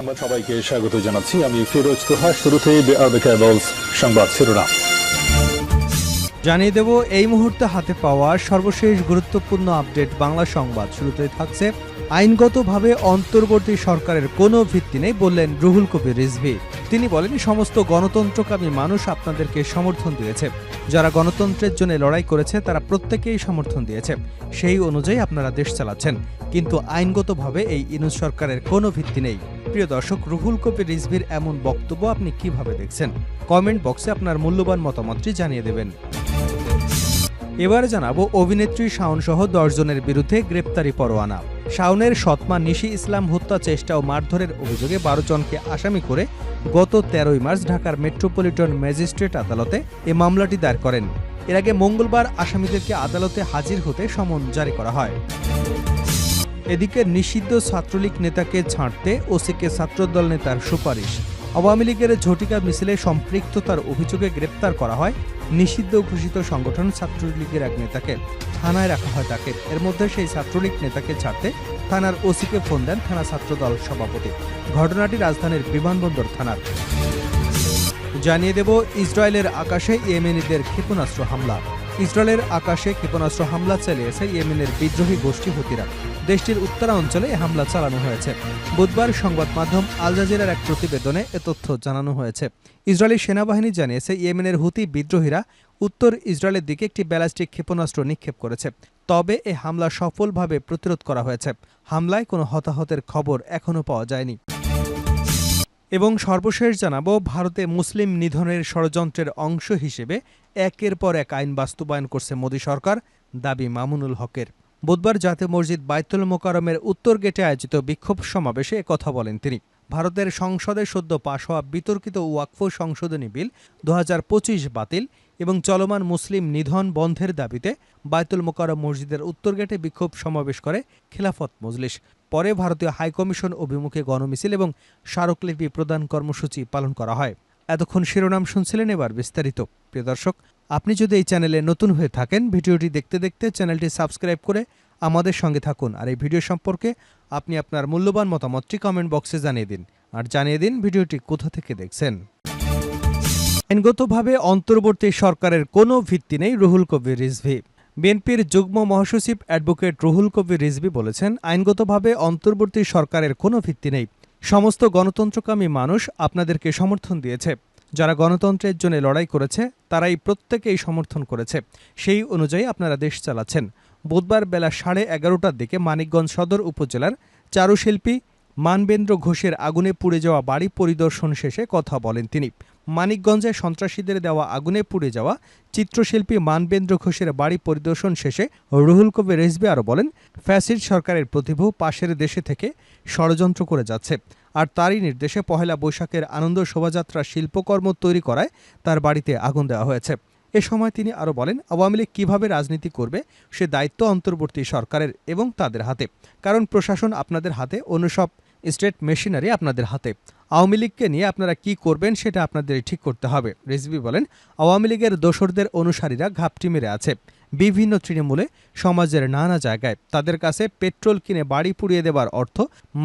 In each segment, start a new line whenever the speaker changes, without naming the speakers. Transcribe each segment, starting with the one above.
সংবাদ সবাইকে স্বাগত জানাচ্ছি। আমি ফিরোজ তোহা। শুরুতেই সংবাদ শিরোনাম
জানিয়ে দেব এই মুহূর্তে হাতে পাওয়া সর্বশেষ গুরুত্বপূর্ণ আপডেট বাংলা সংবাদ। শুরুতেই থাকছে আইনগতভাবে অন্তর্বর্তী সরকারের কোনো ভিত্তি নেই বললেন রুহুল কবির রিজভী। তিনি বলেন, সমস্ত গণতন্ত্রকামী মানুষ আপনাদেরকে সমর্থন দিয়েছে। যারা গণতন্ত্রের জন্য লড়াই করেছে তারা প্রত্যেকেই সমর্থন দিয়েছে। সেই অনুযায়ী আপনারা দেশ চালাচ্ছেন, কিন্তু আইনগতভাবে এই ইউনূস সরকারের কোনো ভিত্তি নেই। প্রিয় দর্শক, রুহুল কবির রিজভীর এমন বক্তব্য আপনি কিভাবে দেখছেন? কমেন্ট বক্সে আপনার মূল্যবান মতামতটি জানিয়ে দেবেন। এবারে জানাবো অভিনেত্রী শাওন সহ 10 জনের বিরুদ্ধে গ্রেপ্তারি পরোয়ানা। শাওনের সৎমা নিশি ইসলাম হত্যা চেষ্টা ও মারধরের অভিযোগে 12 জনকে আসামি করে গত 13 মার্চ ঢাকার মেট্রোপলিটন ম্যাজিস্ট্রেট আদালতে এ মামলাটি দায়ের করেন। এর আগে মঙ্গলবার আসামিদেরকে আদালতে হাজির হতে সমন জারি করা হয়। এদিকে নিষিদ্ধ ছাত্রলীগ নেতাকে ছাঁটতে ওসিকে ছাত্রদল নেতার সুপারিশ। আওয়ামী লীগের ঝটিকা মিছিলে সম্পৃক্ততার অভিযোগে গ্রেপ্তার করা হয় নিষিদ্ধ ঘোষিত সংগঠন ছাত্রলীগের এক নেতাকে। থানায় রাখা হয় তাকে। এর মধ্যে সেই ছাত্রলীগ নেতাকে ছাড়তে থানার ওসিকে ফোন দেন থানা ছাত্রদল সভাপতি। ঘটনাটি রাজধানীর বিমানবন্দর থানার। জানিয়ে দেব ইসরায়েলের আকাশে ইয়েমেনিদের ক্ষেপণাস্ত্র হামলা। ইসরায়েলের আকাশে ক্ষেপণাস্ত্র হামলা চালিয়েছে ইয়েমেনের বিদ্রোহী গোষ্ঠী হুতিরা। দেশটির উত্তরাঞ্চলে এ হামলা চালানো হয়েছে। বুধবার সংবাদ মাধ্যম আল জাজিরার এক প্রতিবেদনে এ তথ্য জানানো হয়েছে। ইসরায়েলি সেনাবাহিনী জানিয়েছে ইয়েমেনের হুতি বিদ্রোহীরা উত্তর ইসরায়েলের দিকে একটি ব্যালিস্টিক ক্ষেপণাস্ত্র নিক্ষেপ করেছে। তবে এ হামলা সফলভাবে প্রতিরোধ করা হয়েছে। হামলায় কোনো হতাহতের খবর এখনও পাওয়া যায়নি। এবং সর্বশেষ জানাবো, ভারতে মুসলিম নিধনের ষড়যন্ত্রের অংশ হিসেবে একের পর এক আইন বাস্তবায়ন করছে মোদী সরকার, দাবি মামুনুল হকের। বুধবার জাতীয় মসজিদ বাইতুল মোকাররমের উত্তর গেটে আয়োজিত বিক্ষোভ সমাবেশে একথা বলেন তিনি। ভারতের সংসদে সদ্য পাশ হওয়া বিতর্কিত ওয়াকফ সংশোধনী বিল 2025 বাতিল এবং চলমান মুসলিম নিধন বন্ধের দাবিতে বাইতুল মোকাররম মসজিদের উত্তর গেটে বিক্ষোভ সমাবেশ করে খিলাফত মজলিস। পরে ভারতীয় হাইকমিশন অভিমুখে গণমিছিল এবং স্মারকলিপি প্রদান কর্মসূচি পালন করা হয়। এতক্ষণ শিরোনাম শুনছিলেন, এবার বিস্তারিত। প্রিয় দর্শক, আপনি যদি এই চ্যানেলে নতুন হয়ে থাকেন, ভিডিওটি দেখতে দেখতে চ্যানেলটি সাবস্ক্রাইব করে আমাদের সঙ্গে থাকুন। আর এই ভিডিও সম্পর্কে আপনি আপনার মূল্যবান মতামতটি কমেন্ট বক্সে জানিয়ে দিন। আর জানিয়ে দিন ভিডিওটি কোথা থেকে দেখছেন। আইনগতভাবে অন্তর্বর্তী সরকারের কোনো ভিত্তি নেই, রুহুল কবির রিজভী। বিএনপির যুগ্ম মহাসচিব অ্যাডভোকেট রুহুল কবির রিজভী বলেছেন, আইনগতভাবে অন্তর্বর্তী সরকারের কোনো ভিত্তি নেই। সমস্ত গণতন্ত্রকামী মানুষ আপনাদেরকে সমর্থন দিয়েছে। যারা গণতন্ত্রের জন্য লড়াই করেছে তারাই প্রত্যেকেই সমর্থন করেছে। সেই অনুযায়ী আপনারা দেশ চালাচ্ছেন। বুধবার বেলা 11:30টার দিকে মানিকগঞ্জ সদর উপজেলার চারুশিল্পী মানবেন্দ্র ঘোষের আগুনে পুড়ে যাওয়া বাড়ি পরিদর্শন শেষে কথা বলেন তিনি। মানিকগঞ্জে সন্ত্রাসীদের দেওয়া আগুনে পুড়ে যাওয়া চিত্রশিল্পী মানবেন্দ্র ঘোষের বাড়ি পরিদর্শন শেষে রুহুল কবির রিজভী আরও বলেন, ফ্যাসিস্ট সরকারের প্রতিভু পাশের দেশে থেকে ষড়যন্ত্র করে যাচ্ছে। আর তারই নির্দেশে পহেলা বৈশাখের আনন্দ শোভাযাত্রা শিল্পকর্ম তৈরি করায় তার বাড়িতে আগুন দেওয়া হয়েছে। এ সময় তিনি আরও বলেন, আওয়ামী লীগ কীভাবে রাজনীতি করবে সে দায়িত্ব অন্তর্বর্তী সরকারের এবং তাদের হাতে। কারণ প্রশাসন আপনাদের হাতে, অন্য সব স্টেট মেশিনারি আপনাদের হাতে। আওয়ামী লীগকে নিয়ে আপনারা কি করবেন সেটা আপনাদের ঠিক করতে হবে। রিজভী বলেন, আওয়ামী লীগের দোসরদের অনুসারীরা ঘাপটি মেরে আছে বিভিন্ন তৃণমূলে, সমাজের নানা জায়গায়। তাদের কাছে পেট্রোল কিনে বাড়ি পুড়িয়ে দেবার অর্থ,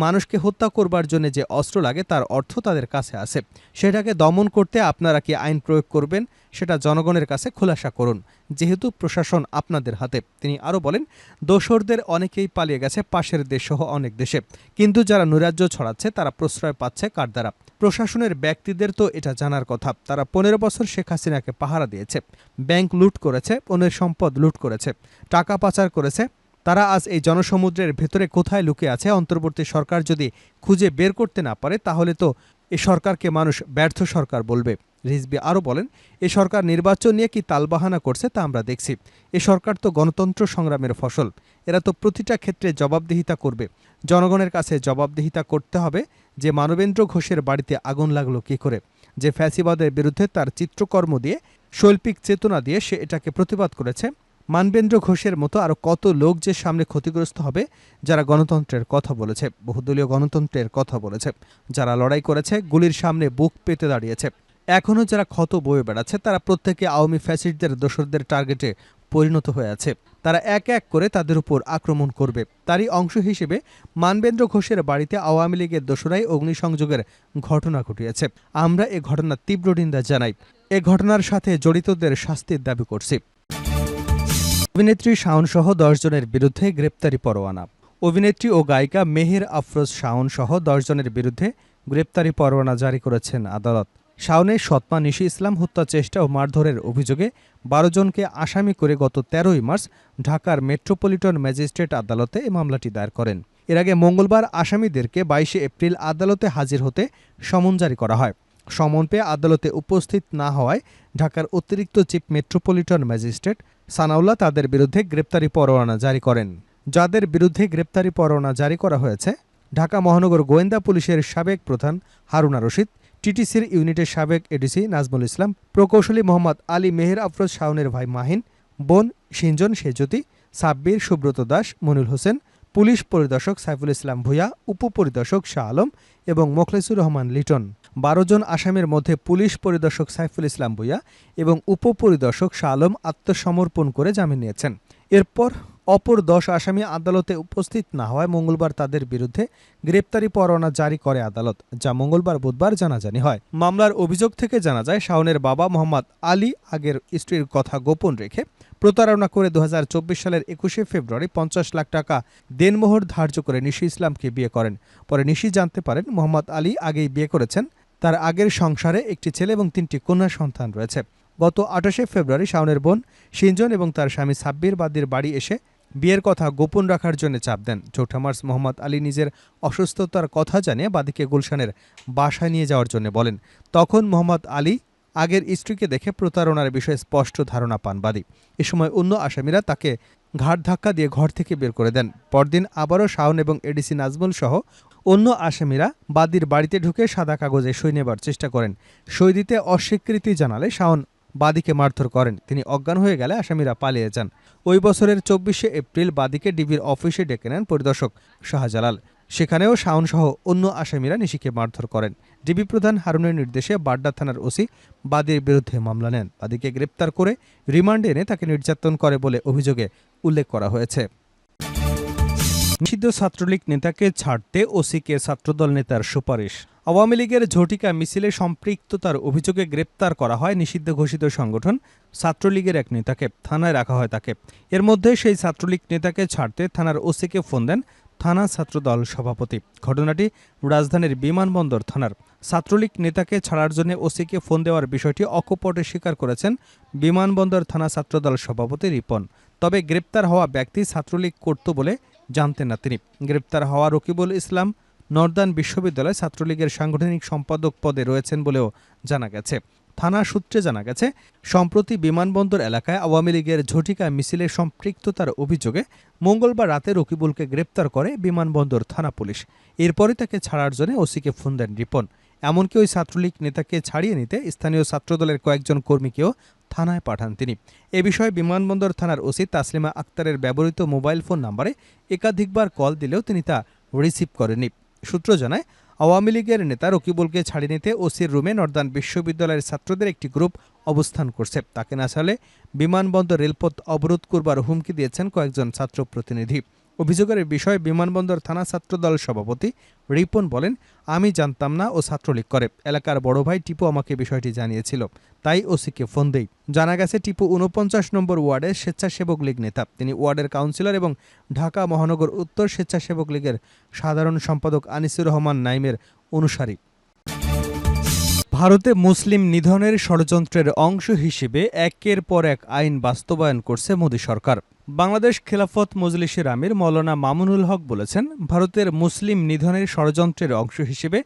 মানুষকে হত্যা করবার জন্য যে অস্ত্র লাগে তার অর্থ তাদের কাছে আছে। সেটাকে দমন করতে আপনারা কি আইন প্রয়োগ করবেন সেটা জনগণের কাছে খোলাসা করুন, যেহেতু প্রশাসন আপনাদের হাতে। তিনি আরও বলেন, দোসরদের অনেকেই পালিয়ে গেছে পাশের দেশসহ অনেক দেশে, কিন্তু যারা নৈরাজ্য ছড়াচ্ছে তারা প্রশ্রয় পাচ্ছে কার দ্বারা? প্রশাসনের ব্যক্তিদের তো এটা জানার কথা। তারা 15 বছর শেখ হাসিনাকে পাহারা দিয়েছে, ব্যাংক লুট করেছে, অন্যের সম্পদ লুট করেছে, টাকা পাচার করেছে। তারা আজ এই জনসমুদ্রের ভেতরে কোথায় লুকিয়ে আছে অন্তর্বর্তী সরকার যদি খুঁজে বের করতে না পারে, তাহলে তো এ সরকারকে মানুষ ব্যর্থ সরকার বলবে। রিজভী আরও বলেন, এ সরকার নির্বাচন নিয়ে কি তালবাহানা করছে তা আমরা দেখছি। এ সরকার তো গণতন্ত্র সংগ্রামের ফসল। এরা তো প্রতিটা ক্ষেত্রে জবাবদিহিতা করবে। জনগণের কাছে জবাবদিহিতা করতে হবে যে মানবেন্দ্র ঘোষের বাড়িতে আগুন লাগলো কী করে, যে ফ্যাসিবাদের বিরুদ্ধে তার চিত্রকর্ম দিয়ে, শৈল্পিক চেতনা দিয়ে সে এটাকে প্রতিবাদ করেছে। মানবেন্দ্র ঘোষের মতো আরও কত লোক যে সামনে ক্ষতিগ্রস্ত হবে, যারা গণতন্ত্রের কথা বলেছে, বহুদলীয় গণতন্ত্রের কথা বলেছে, যারা লড়াই করেছে, গুলির সামনে বুক পেতে দাঁড়িয়েছে। এখনও যারা ক্ষত বয়ে বেড়াচ্ছে তারা প্রত্যেকে আওয়ামী ফ্যাসিস্টদের দোসরদের টার্গেটে পরিণত হয়ে আছে। তারা এক এক করে তাদের উপর আক্রমণ করবে। তারই অংশ হিসেবে মানবেন্দ্র ঘোষের বাড়িতে আওয়ামী লীগের দোসরাই অগ্নিসংযোগের ঘটনা ঘটিয়েছে। আমরা এ ঘটনার তীব্র নিন্দা জানাই। এ ঘটনার সাথে জড়িতদের শাস্তির দাবি করছি। অভিনেত্রী শাওন সহ 10 জনের বিরুদ্ধে গ্রেপ্তারি পরোয়ানা। অভিনেত্রী ও গায়িকা মেহের আফরোজ শাওন সহ 10 জনের বিরুদ্ধে গ্রেপ্তারি পরোয়ানা জারি করেছেন আদালত। শাওনের সৎমা নিশি ইসলাম হত্যা চেষ্টা ও মারধরের অভিযোগে 12 জনকে আসামি করে গত 13ই মার্চ ঢাকার মেট্রোপলিটন ম্যাজিস্ট্রেট আদালতে এ মামলাটি দায়ের করেন। এর আগে মঙ্গলবার আসামিদেরকে 22 এপ্রিল আদালতে হাজির হতে সমন জারি করা হয়। সমন পেয়ে আদালতে উপস্থিত না হওয়ায় ঢাকার অতিরিক্ত চিফ মেট্রোপলিটন ম্যাজিস্ট্রেট সানাউল্লাহ তাদের বিরুদ্ধে গ্রেপ্তারি পরোয়ানা জারি করেন। যাদের বিরুদ্ধে গ্রেপ্তারি পরোয়ানা জারি করা হয়েছে ঢাকা মহানগর গোয়েন্দা পুলিশের সাবেক প্রধান হারুনা রশিদ, টিটিসির ইউনিটের সাবেক এডিসি নাজমুল ইসলাম, প্রকৌশলী মোহাম্মদ আলী, মেহের আফরোজ শাওনের ভাই মাহিন, বোন সিনজন সেজতি, সাব্বির, সুব্রত দাস, মনির হোসেন, পুলিশ পরিদর্শক সাইফুল ইসলাম ভূঁইয়া, উপপরিদর্শক শাহ আলম এবং মোখলেসুর রহমান লিটন। 12 জন আসামির মধ্যে পুলিশ পরিদর্শক সাইফুল ইসলাম ভূঁইয়া এবং উপপরিদর্শক শাহ আলম আত্মসমর্পণ করে জামিন নিয়েছেন। এরপর অপর 10 আসামি আদালতে উপস্থিত না হওয়ায় মঙ্গলবার তাদের বিরুদ্ধে গ্রেপ্তারি পরোয়ানা জারি করে আদালত, যা মঙ্গলবার বুধবার জানাজানি হয়। মামলার অভিযোগ থেকে জানা যায় শাওনের বাবা মোহাম্মদ আলী আগের স্ত্রীর কথা গোপন রেখে প্রতারণা করে 2024 সালের 21শে ফেব্রুয়ারি 50 লাখ টাকা দেনমোহর ধার্য করে নিশি ইসলামকে বিয়ে করেন। পরে নিশি জানতে পারেন মোহাম্মদ আলী আগেই বিয়ে করেছেন। তার আগের সংসারে একটি ছেলে এবং 3টি কন্যা সন্তান রয়েছে। গত 28শে ফেব্রুয়ারি শাওনের বোন সিনজন এবং তার স্বামী সাব্বির বাদীর বাড়ি এসে বিয়ের কথা গোপন রাখার জন্য চাপ দেন। 4 মার্চ মোহাম্মদ আলী নিজের অসুস্থতার কথা জানিয়ে বাদীকে গুলশানের বাসায় নিয়ে যাওয়ার জন্য বলেন। তখন মোহাম্মদ আলী আগের স্ত্রীকে দেখে প্রতারণার বিষয়ে স্পষ্ট ধারণা পান বাদী। এ সময় অন্য আসামিরা তাকে ঘাট ধাক্কা দিয়ে ঘর থেকে বের করে দেন। পরদিন আবারও শাওন এবং এডিসি নাজমুল সহ অন্য আসামিরা বাদীর বাড়িতে ঢুকে সাদা কাগজে সই নেবার চেষ্টা করেন। সই দিতে অস্বীকৃতি জানালে শাওন বাদীকে মারধর করেন। তিনি অজ্ঞান হয়ে গেলে আসামিরা পালিয়ে যান। ওই বছরের 24শে এপ্রিল বাদীকে ডিবির অফিসে ডেকে নেন পরিদর্শক শাহজালাল। সেখানেও শাওন সহ অন্য আসামিরা নিশিকে মারধর করেন। ডিবি প্রধান হারুনের নির্দেশে বাড্ডা থানার ওসি বাদীর বিরুদ্ধে মামলা নেন। বাদীকে গ্রেপ্তার করে রিমান্ডে এনে তাকে নির্যাতন করে বলে অভিযোগে উল্লেখ করা হয়েছে। নিষিদ্ধ ছাত্রলীগ নেতাকে ছাড়তে ওসিকে ছাত্রদল নেতার সুপারিশ। আওয়ামী লীগের ঝটিকা মিছিলে সম্পৃক্ততার অভিযোগে গ্রেপ্তার করা হয় নিষিদ্ধ ঘোষিত সংগঠন ছাত্রলীগের এক নেতাকে। থানায় রাখা হয় তাকে। এর মধ্যে সেই ছাত্রলীগ নেতাকে ছাড়তে থানার ওসিকে ফোন দেন থানা ছাত্রদল সভাপতি। ঘটনাটি রাজধানীর বিমানবন্দর থানার। ছাত্রলীগ নেতাকে ছাড়ার জন্য ওসিকে ফোন দেওয়ার বিষয়টি অকপটে স্বীকার করেছেন বিমানবন্দর থানা ছাত্রদল সভাপতি রিপন। তবে গ্রেপ্তার হওয়া ব্যক্তি ছাত্রলীগ করত বলে জানতেন না তিনি। গ্রেপ্তার হওয়া রকিবুল ইসলাম নর্দার্ন বিশ্ববিদ্যালয় ছাত্রলীগের সাংগঠনিক সম্পাদক পদে রয়েছেন বলেও জানা গেছে। থানা সূত্রে জানা গেছে, সম্প্রতি বিমানবন্দর এলাকায় আওয়ামী লীগের ঝটিকা মিছিলে সম্পৃক্ততার অভিযোগে মঙ্গলবার রাতে রকিবুলকে গ্রেপ্তার করে বিমানবন্দর থানা পুলিশ। এরপরই তাকে ছাড়ার জন্য ওসিকে ফোন দেন রিপন। এমনকি ওই ছাত্রলীগ নেতাকে ছাড়িয়ে নিতে স্থানীয় ছাত্রদলের কয়েকজন কর্মীকেও থানায় পাঠান তিনি। এ বিষয়ে বিমানবন্দর থানার ওসি তাসলিমা আক্তারের ব্যবহৃত মোবাইল ফোন নম্বরে একাধিকবার কল দিলেও তিনি তা রিসিভ করেননি। সূত্র জানায়, আওয়ামী লীগের নেতা রকিবুলকে ছাড়িয়ে নিতে ওসির রুমে নর্দার্ন বিশ্ববিদ্যালয়ের ছাত্রদের একটি গ্রুপ অবস্থান করছে। তাকে না ছাড়লে বিমানবন্দর রেলপথ অবরোধ করবার হুমকি দিয়েছেন কয়েকজন ছাত্র প্রতিনিধি। অভিযোগের বিষয়ে বিমানবন্দর থানা ছাত্রদল সভাপতি রিপন বলেন, আমি জানতাম না ও ছাত্রলীগ করে। এলাকার বড় ভাই টিপু আমাকে বিষয়টি জানিয়েছিল, তাই ওসিকে ফোন দেই। জানা গেছে, টিপু 49 নম্বর ওয়ার্ডের স্বেচ্ছাসেবক লীগ নেতা। তিনি ওয়ার্ডের কাউন্সিলর এবং ঢাকা মহানগর উত্তর স্বেচ্ছাসেবক লীগের সাধারণ সম্পাদক আনিসুর রহমান নাইমের অনুসারী। ভারতে মুসলিম নিধনের ষড়যন্ত্রের অংশ হিসেবে একের পর এক আইন বাস্তবায়ন করছে মোদী সরকার। বাংলাদেশ খেলাফত মজলিসের আমির মৌলানা মামুনুল হক বলেছেন, ভারতের মুসলিম নিধনের ষড়যন্ত্রের অংশ হিসেবে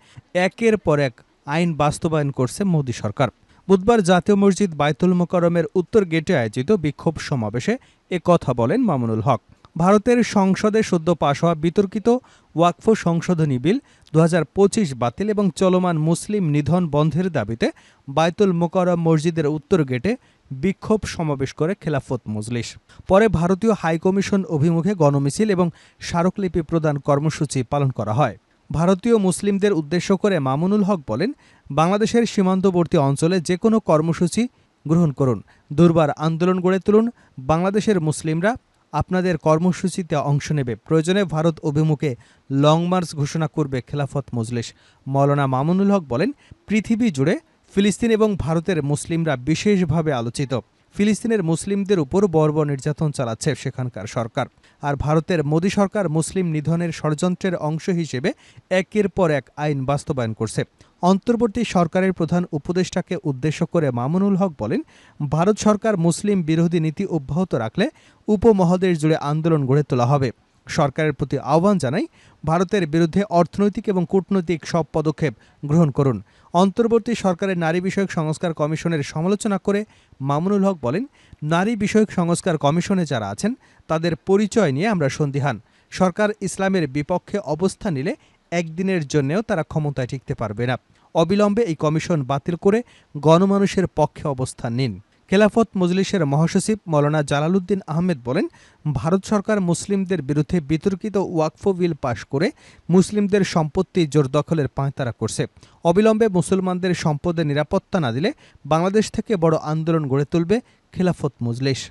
একের পর এক আইন বাস্তবায়ন করছে মোদী সরকার। বুধবার জাতীয় মসজিদ বায়তুল মোকাররমের উত্তর গেটে আয়োজিত বিক্ষোভ সমাবেশে এ কথা বলেন মামুনুল হক। ভারতের সংসদে সদ্য পাশ হওয়া বিতর্কিত ওয়াকফ সংশোধনী বিল 2025 বাতিল এবং চলমান মুসলিম নিধন বন্ধের দাবিতে বায়তুল মোকাররম মসজিদের উত্তর গেটে বিক্ষোভ সমাবেশ করে খেলাফত মজলিস। পরে ভারতীয় হাইকমিশন অভিমুখে গণমিছিল এবং স্মারকলিপি প্রদান কর্মসূচি পালন করা হয়। ভারতীয় মুসলিমদের উদ্দেশ্য করে মামুনুল হক বলেন, বাংলাদেশের সীমান্তবর্তী অঞ্চলে যে কোনো কর্মসূচি গ্রহণ করুন। দুর্বার আন্দোলন গড়ে তুলুন। বাংলাদেশের মুসলিমরা আপনাদের কর্মসূচিতে অংশ নেবে। প্রয়োজনে ভারত অভিমুখে লং মার্চ ঘোষণা করবে খেলাফত মজলিস। মাওলানা মামুনুল হক বলেন, পৃথিবী জুড়ে ফিলিস্তিন এবং ভারতের মুসলিমরা বিশেষভাবে আলোচিত। ফিলিস্তিনের মুসলিমদের উপর বর্বর নির্যাতন চালাচ্ছে সেখানকার সরকার। আর ভারতের মোদী সরকার মুসলিম নিধনের ষড়যন্ত্রের অংশ হিসেবে একের পর এক আইন বাস্তবায়ন করছে। অন্তর্বর্তী সরকারের প্রধান উপদেষ্টাকে উদ্দেশ্য করে মামুনুল হক বলেন, ভারত সরকার মুসলিম বিরোধী নীতি অব্যাহত রাখলে উপমহাদেশ জুড়ে আন্দোলন গড়ে তোলা হবে। সরকারের প্রতি আহ্বান জানাই, ভারতের বিরুদ্ধে অর্থনৈতিক এবং কূটনৈতিক সব পদক্ষেপ গ্রহণ করুন। অন্তর্বর্তী সরকারের নারী বিষয়ক সংস্কার কমিশনের সমালোচনা করে মামুনুল হক বলেন, নারী বিষয়ক সংস্কার কমিশনে যারা আছেন তাদের পরিচয় নিয়ে আমরা সন্দিহান। সরকার ইসলামের বিপক্ষে অবস্থান নিলে একদিনের জন্যেও তারা ক্ষমতায় টিকতে পারবে না। অবিলম্বে এই কমিশন বাতিল করে গণমানুষের পক্ষে অবস্থান নিন। খেলাফত মজলিসের মহাসচিব মাওলানা জালালউদ্দিন আহমেদ বলেন, ভারত সরকার মুসলিমদের বিরুদ্ধে বিতর্কিত ওয়াকফ বিল পাশ করে মুসলিমদের সম্পত্তি জোর দখলের পাঁয়তারা করছে। অবিলম্বে মুসলমানদের সম্পদের নিরাপত্তা না দিলে বাংলাদেশ থেকে বড় আন্দোলন গড়ে তুলবে খেলাফত মজলিস।